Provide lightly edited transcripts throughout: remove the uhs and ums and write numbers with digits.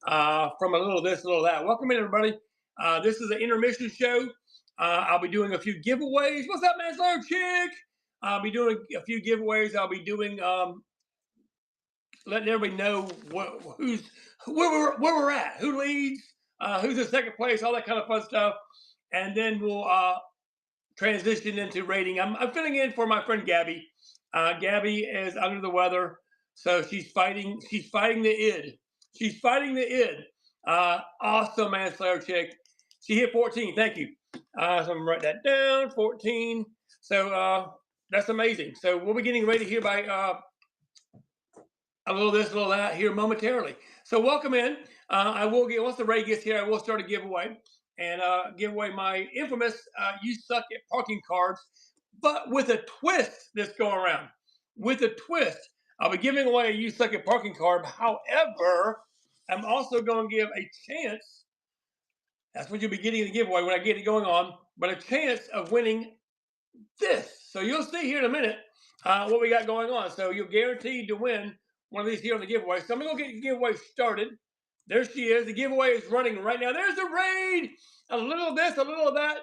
from a little of this, a little of that. Welcome in, everybody. This is an intermission show. I'll be doing a few giveaways. What's up, man? Slow chick. I'll be doing a few giveaways. I'll be doing letting everybody know where we're at, who leads, who's in second place, all that kind of fun stuff, and then we'll transition into rating. I'm filling in for my friend Gabby. Gabby is under the weather, so she's fighting. She's fighting the id. She's fighting the id. Awesome, man, Slayer chick. She hit 14. Thank you. So I'm gonna write that down. 14. So that's amazing. So we'll be getting ready here by a little this, a little that here momentarily. So welcome in. I will get once the raid gets here, I will start a giveaway and give away my infamous "You Suck at Parking" cards, but with a twist this go around. With a twist, I'll be giving away a "You Suck at Parking" card. However, I'm also going to give a chance. That's what you'll be getting in the giveaway when I get it going on. But a chance of winning this. So you'll see here in a minute what we got going on. So you're guaranteed to win one of these here on the giveaway. So I'm going to go get the giveaway started. There she is. The giveaway is running right now. There's the raid. A little of this, a little of that.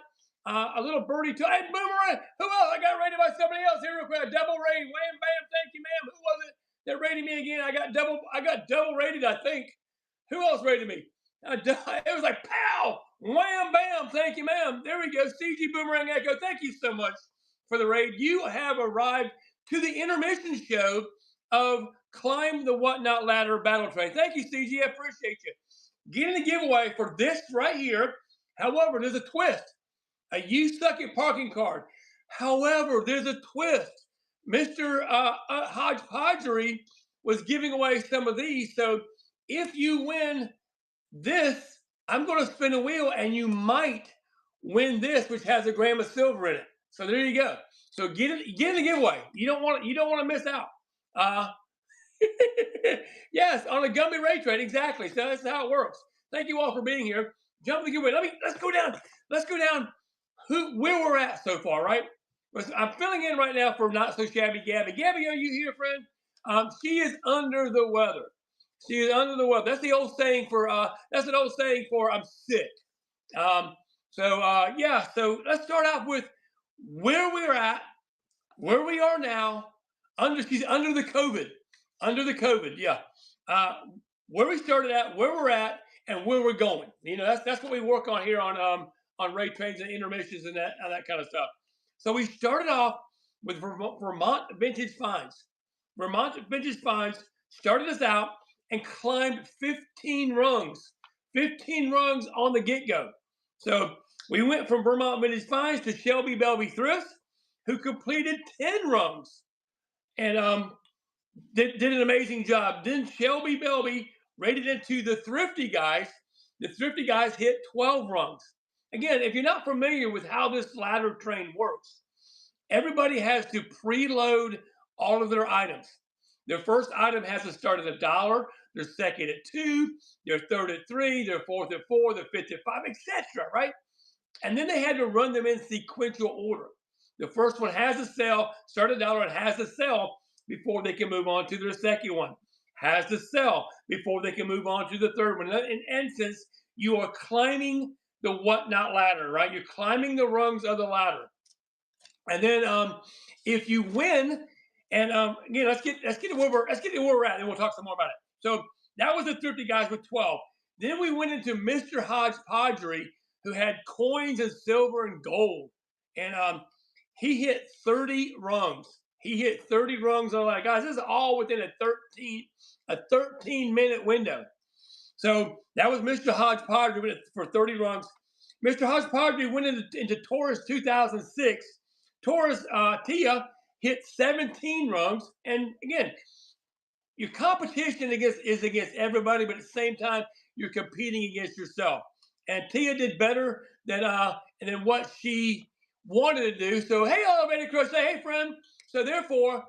A little birdie too. Hey, Boomerang. Who else? I got rated by somebody else here real quick. A double raid. Wham, bam. Thank you, ma'am. Who was it that rated me again? I got double rated, I think. Who else rated me? It was like, pow, wham, bam. Thank you, ma'am. There we go. CG Boomerang Echo. Thank you so much for the raid. You have arrived to the intermission show of Climb the Whatnot Ladder Battle Train. Thank you, CG. I appreciate you. Getting the giveaway for this right here. However, there's a twist. A "You Suck at Parking" card. However, there's a twist. Mr. Hodgepodgery was giving away some of these. So if you win this, I'm going to spin a wheel and you might win this, which has a gram of silver in it. So there you go. So get in the giveaway. You don't want to miss out. Yes, on a Gumby Ray Train, exactly. So that's how it works. Thank you all for being here. Jump in the giveaway. Let's go down. Let's go down where we're at so far, right? I'm filling in right now for Not So Shabby Gabby. Gabby, are you here, friend? She is under the weather. She is under the weather. That's the old saying for that's an old saying for I'm sick. Yeah, so let's start off with where we're at, where we are now. She's under the COVID. Under the COVID, yeah. Where we started at, where we're at, and where we're going. You know, that's what we work on here on raid trains and intermissions and that kind of stuff. So we started off with Vermont Vintage Finds. Vermont Vintage Finds started us out and climbed 15 rungs. 15 rungs on the get-go. So we went from Vermont Vintage Finds to Shelby Belby Thrifts, who completed 10 rungs. And did an amazing job. Then Shelby Belby rated into the Thrifty guys. The Thrifty guys hit 12 rungs. Again, if you're not familiar with how this ladder train works, everybody has to preload all of their items. Their first item has to start at $1, their second at $2, their third at $3, their fourth at $4, their fifth at $5, etc. Right? And then they had to run them in sequential order. The first one has to sell, start at $1, and has to sell before they can move on to their second one. Has to sell before they can move on to the third one. In essence, you are climbing the Whatnot ladder, right? You're climbing the rungs of the ladder. And then if you win, and again, let's get to where we're at, and we'll talk some more about it. So that was the Thrifty guys with 12. Then we went into Mr. Hodgepodgery, who had coins and silver and gold, and he hit 30 rungs. He hit 30 rungs on that. Guys, this is all within a 13-minute window. So that was Mr. Hodgepodgery for 30 rungs. Mr. Hodgepodgery went into Taurus 2006. Taurus Tia hit 17 rungs. And again, your competition is against everybody, but at the same time, you're competing against yourself. And Tia did better than what she wanted to do. So, hey, Elevated Crochet, hey, friend. So therefore,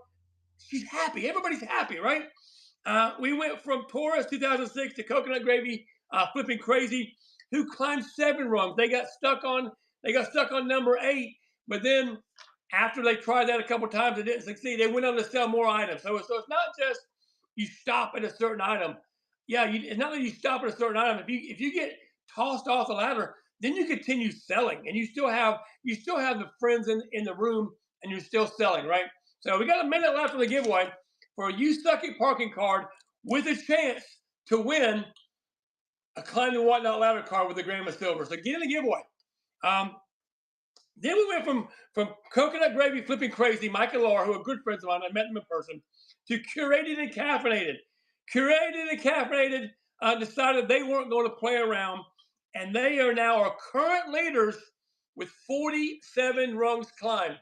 she's happy. Everybody's happy, right? We went from Taurus 2006 to Coconut Gravy, Flipping Crazy, who climbed 7 rungs. They got stuck on number 8, but then after they tried that a couple times, it didn't succeed. They went on to sell more items. So it's not just you stop at a certain item. yeah, it's not that you stop at a certain item. If you get tossed off the ladder, then you continue selling, and you still have the friends in the room, and you're still selling, right? So we got a minute left of the giveaway for a You Suck It parking card with a chance to win a Climb the Whatnot ladder card with a gram of silver. So get in the giveaway. Um, then we went from coconut gravy flipping crazy, Mike and Laura, who are good friends of mine, I met them in person, to curated and caffeinated. Curated and caffeinated decided they weren't going to play around, and they are now our current leaders with 47 rungs climbed.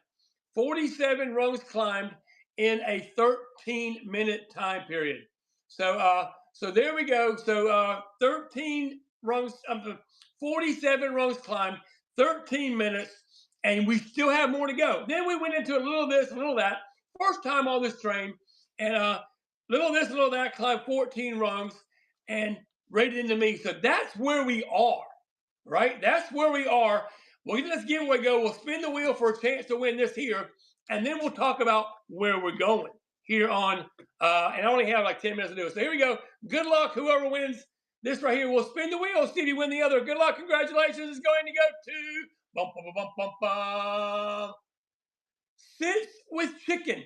47 rungs climbed in a 13-minute time period. So there we go. So 13 rungs, 47 rungs climbed, 13 minutes, and we still have more to go. Then we went into a little of this, a little of that. First time on this train, and little of this, little of that, climbed 14 rungs and rated into me. So that's where we are, right? That's where we are. We'll get this giveaway go. We'll spin the wheel for a chance to win this here, and then we'll talk about where we're going here on, and I only have like 10 minutes to do it. So here we go. Good luck, whoever wins this right here. We'll spin the wheel, see if you win the other. Good luck, congratulations. It's going to go to, bum, bum, bum, bum, bum. Sits with Chicken.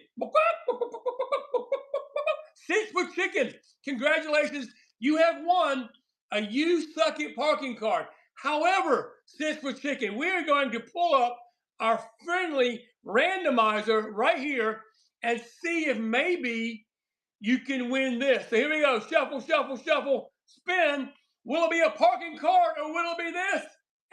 Sits with Chicken. Congratulations. You have won a You Suck It parking card. However, Sits with Chicken, we are going to pull up our friendly randomizer right here and see if maybe you can win this. So here we go. Shuffle, shuffle, shuffle, spin. Will it be a parking card or will it be this?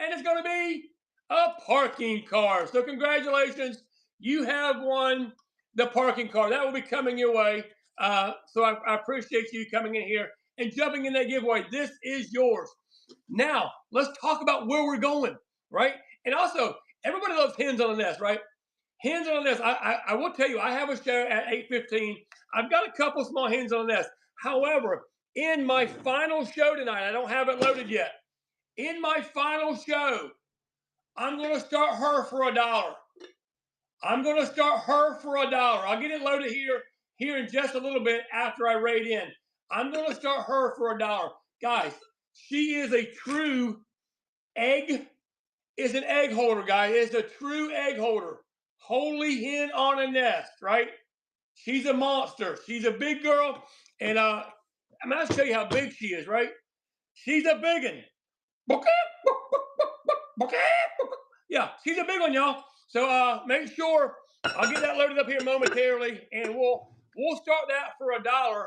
And it's going to be a parking card. So congratulations. You have won the parking card. That will be coming your way. So I appreciate you coming in here and jumping in that giveaway. This is yours. Now, let's talk about where we're going, right? And also, everybody loves hens on the nest, right? Hens on the nest. I will tell you, I have a show at 8:15. I've got a couple small hens on the nest. However, in my final show tonight, I don't have it loaded yet. In my final show, I'm going to start her for $1. I'm going to start her for $1. I'll get it loaded here in just a little bit after I rate in. I'm going to start her for $1. Guys, she is a true egg, is an egg holder, guys. It's a true egg holder. Holy hen on a nest, right? She's a monster. She's a big girl. And I'm going to show you how big she is, right? She's a big one. Yeah, she's a big one, y'all. So make sure I'll get that loaded up here momentarily, and we'll start that for $1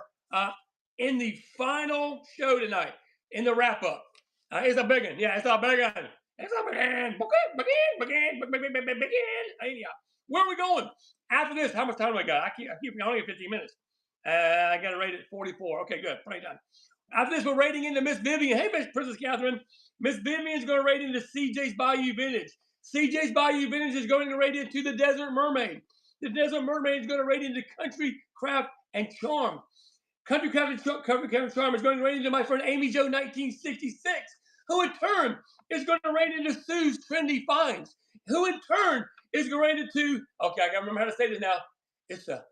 in the final show tonight, in the wrap up. It's a big one. Yeah, it's a big one. It's a big one. Yeah. Where are we going? After this, how much time do I got? I keep only 15 minutes. I got to rate it 44. Okay, good. Plenty done. After this, we're rating into Miss Vivian. Hey, Miss Princess Catherine. Miss Vivian's going to rate into CJ's Bayou Vintage. CJ's Bayou Vintage is going to rate into the Desert Mermaid. The Desert Mermaid is going to rate into Country Craft and Charm. Country Craft and Charm is going to rate into my friend Amy Jo 1966, who in turn is going to rate into Sue's Trendy Finds, who in turn is going to rate into, okay, I got to remember how to say this now. It's a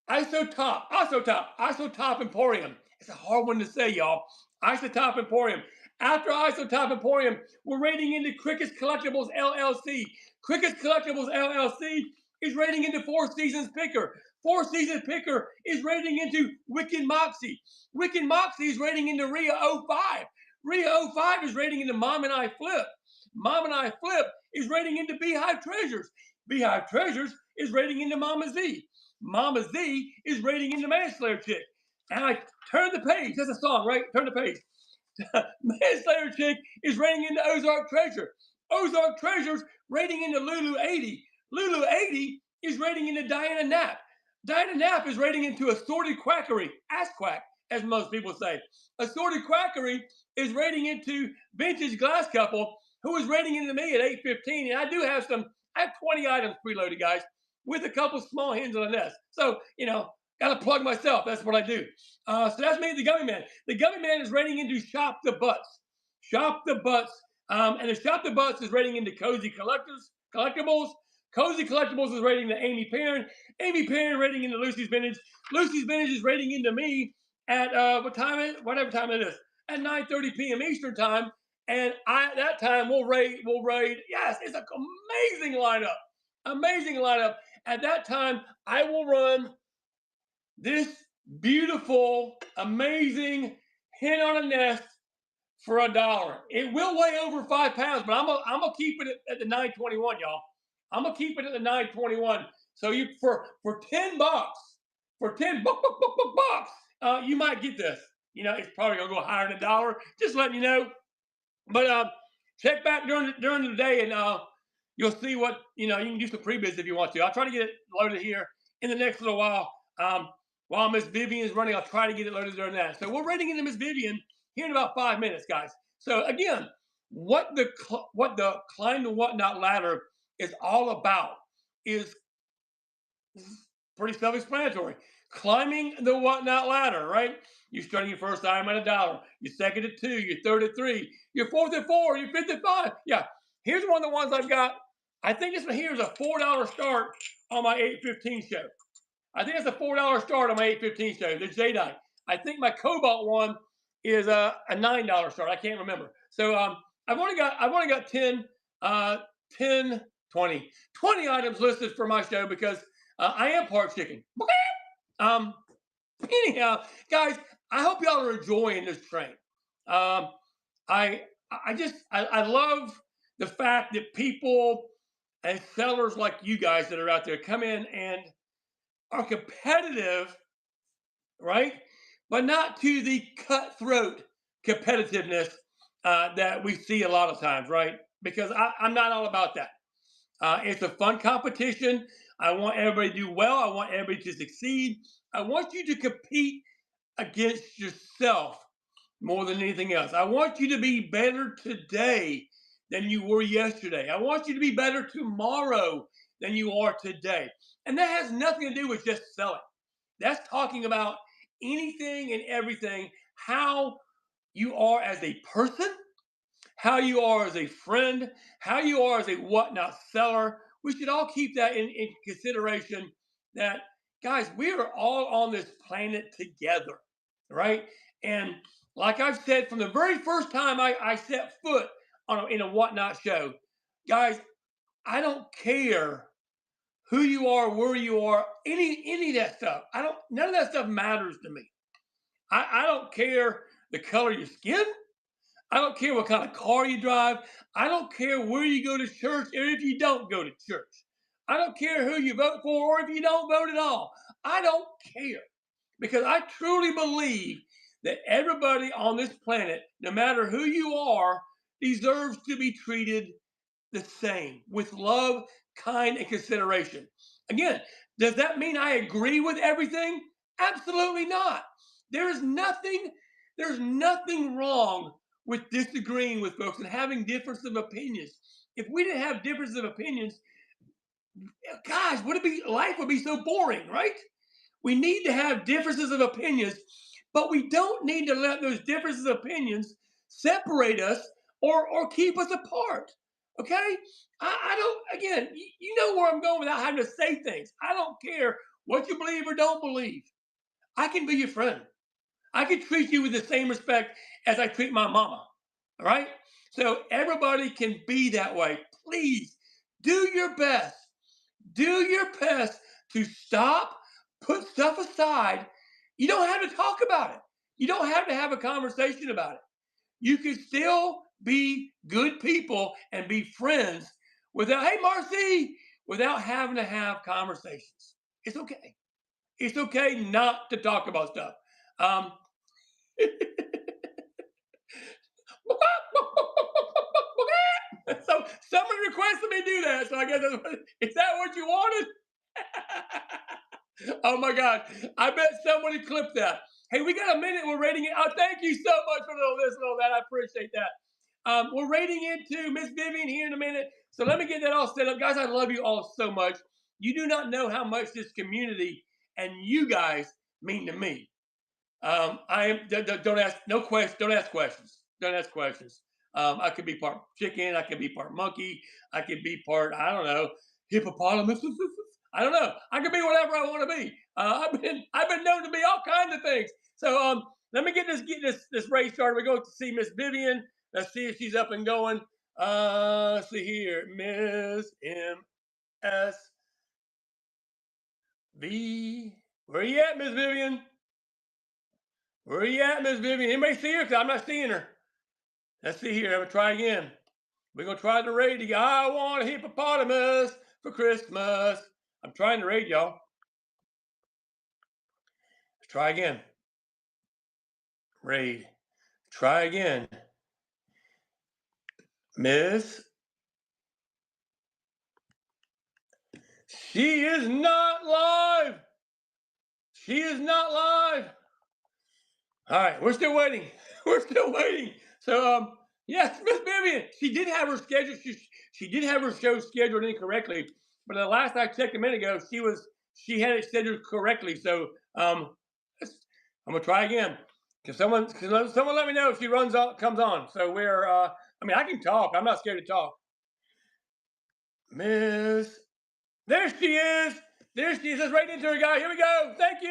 Isotop Emporium. It's a hard one to say, y'all. Isotop Emporium. After Isotop Emporium, we're rating into Cricket's Collectibles LLC. Cricket's Collectibles LLC is rating into Four Seasons Picker. Four Seasons Picker is rating into Wicked Moxie. Wicked Moxie is rating into Rhea 05. Rhea 05 is rating into Mom and I Flip. Mom and I Flip is rating into Beehive Treasures. Beehive Treasures is rating into Mama Z. Mama Z is rating into Manslayer Chick. And I turn the page. That's a song, right? Turn the page. Manslayer Chick is rating into Ozark Treasure. Ozark Treasure's rating into Lulu 80. Lulu 80 is rating into Diana Knapp. Diana Knapp is rating into Assorted Quackery. Ass Quack, as most people say. Assorted Quackery is rating into Vintage Glass Couple, who is rating into me at 8:15. And I have 20 items preloaded, guys, with a couple small hens on the nest. So, got to plug myself. That's what I do. So that's me, the Gummy Man. The Gummy Man is rating into Shop the Butts. Shop the Butts. And the Shop the Butts is rating into Cozy Collectibles. Cozy Collectibles is rating to Amy Perrin. Amy Perrin rating into Lucy's Vintage. Lucy's Vintage is rating into me at what time it? Whatever time it is. At 9:30 p.m. Eastern time. And at that time we'll raid. Yes, it's an amazing lineup. Amazing lineup. At that time, I will run this beautiful, amazing hen on a nest for $1. It will weigh over 5 pounds, but I'm gonna keep it at the 921, y'all. I'm gonna keep it at the 921. So you for $10, for 10 bucks, you might get this. You know, it's probably gonna go higher than $1. Just letting you know. But check back during the day, and you'll see what you know. You can do some pre-bids if you want to. I'll try to get it loaded here in the next little while. While Miss Vivian is running, I'll try to get it loaded during that. So we're rating into Miss Vivian here in about 5 minutes, guys. So again, what the Climb the Whatnot ladder is all about is pretty self-explanatory. Climbing the Whatnot ladder, right? You're starting your first item at $1, your second at $2, your third at $3, your fourth at $4, your fifth at $5. Yeah, here's one of the ones I've got. I think this one here is a $4 start on my 815 show. I think it's a $4 start on my 815 show, the Jadeite. I think my Cobalt one is a $9 start. I can't remember. So I've only got 10, 20 items listed for my show because I am part chicken. Anyhow, guys, I hope y'all are enjoying this train. I love the fact that people and sellers like you guys that are out there come in and are competitive, right? But not to the cutthroat competitiveness that we see a lot of times, right? Because I'm not all about that. It's a fun competition. I want everybody to do well. I want everybody to succeed. I want you to compete against yourself more than anything else. I want you to be better today than you were yesterday. I want you to be better tomorrow than you are today. And that has nothing to do with just selling. That's talking about anything and everything, how you are as a person, how you are as a friend, how you are as a whatnot seller. We should all keep that in consideration that, guys, we are all on this planet together, right? And like I've said from the very first time I set foot in a whatnot show, guys, I don't care who you are, where you are, any of that stuff. None of that stuff matters to me. I don't care the color of your skin. I don't care what kind of car you drive. I don't care where you go to church or if you don't go to church. I don't care who you vote for or if you don't vote at all. I don't care because I truly believe that everybody on this planet, no matter who you are, deserves to be treated the same with love, kind, and consideration. Again, does that mean I agree with everything? Absolutely not. There's nothing wrong with disagreeing with folks and having difference of opinions. If we didn't have difference of opinions, gosh, life would be so boring, right? We need to have differences of opinions, but we don't need to let those differences of opinions separate us or keep us apart. Okay? I don't, again, you know where I'm going without having to say things. I don't care what you believe or don't believe. I can be your friend. I can treat you with the same respect as I treat my mama. All right? So everybody can be that way. Please do your best. Do your best to stop, put stuff aside. You don't have to talk about it. You don't have to have a conversation about it. You can still be good people and be friends without, hey, Marcy, without having to have conversations. It's okay. It's okay not to talk about stuff. So somebody requested me to do that. So I guess is that what you wanted? Oh my God. I bet somebody clipped that. Hey, we got a minute. We're rating it. Oh, thank you so much for this and all that. I appreciate that. We're rating into Miss Vivian here in a minute. So let me get that all set up. Guys, I love you all so much. You do not know how much this community and you guys mean to me. Don't ask no questions. Don't ask questions. Don't ask questions. I could be part chicken. I could be part monkey. I could be part, I don't know, hippopotamus. I don't know. I could be whatever I want to be. I've been known to be all kinds of things. So let me get this race started. We're going to see Miss Vivian. Let's see if she's up and going. Let's see here, Miss MSV. Where you at, Miss Vivian? Where are you at, Miss Vivian? Anybody see her? Because I'm not seeing her. Let's see here. I'm gonna try again. We're gonna try the raid again. I want a hippopotamus for Christmas. I'm trying to raid, y'all. Let's try again. Raid. Try again. Miss. She is not live. She is not live. All right, we're still waiting. We're still waiting. So, yes, Miss Vivian, she did have her schedule. She did have her show scheduled incorrectly, but the last I checked a minute ago, she had it scheduled correctly. So, I'm gonna try again. Can someone let me know if she comes on? So I can talk. I'm not scared to talk. Miss, there she is. There she is. Let's right into her, guy. Here we go. Thank you.